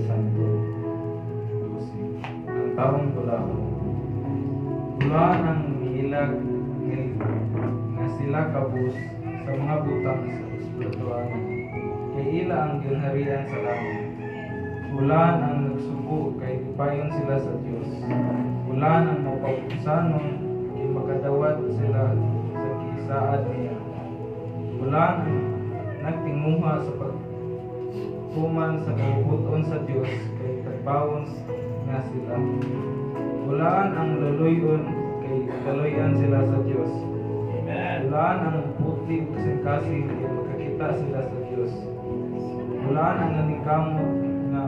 Santo. Ang taong bulaho. Bulaan ang milag nga sila kabus sa mga butang sa espiritual. Kay ila ang ginharian sa langit. Bulaan ang nagsuko kay ipayon sila sa Dios. Bulaan ang mapagsanon kay makadawat sila sa kisaad niya. Bulaan ang nagtinguha sa pagtuman sa kabubuton sa Dios kay tagbawon nga sila. Bulaan ang luluyon kay kaluyan sila sa Dios. Bulaan ang puti kasing kasing kay makakita sila sa Dios. Bulaan ang nanikamot nga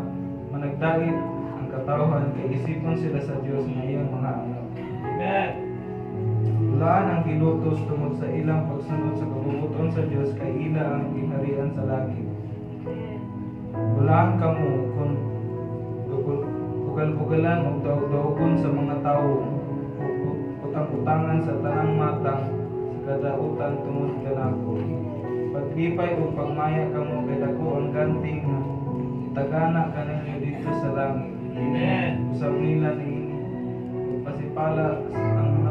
managdait ang katawhan kay isipon sila sa Dios nga iyang mga anak. Amen. Bulaan ang gilutos tungod sa ilang pagsunod sa kabubuton sa Dios kay ila ang ginharian sa langit. Bulaan kamo kung bugal-bugalan o daog-daogon sa mga tao, utang-utangan sa tanang matang sa kadautan tungod kanako. Paglipay o pagmaya kamo kay dako ang ganting nga itagana kaninyo dito sa langit. Amen. Usab nila ni pasipala ang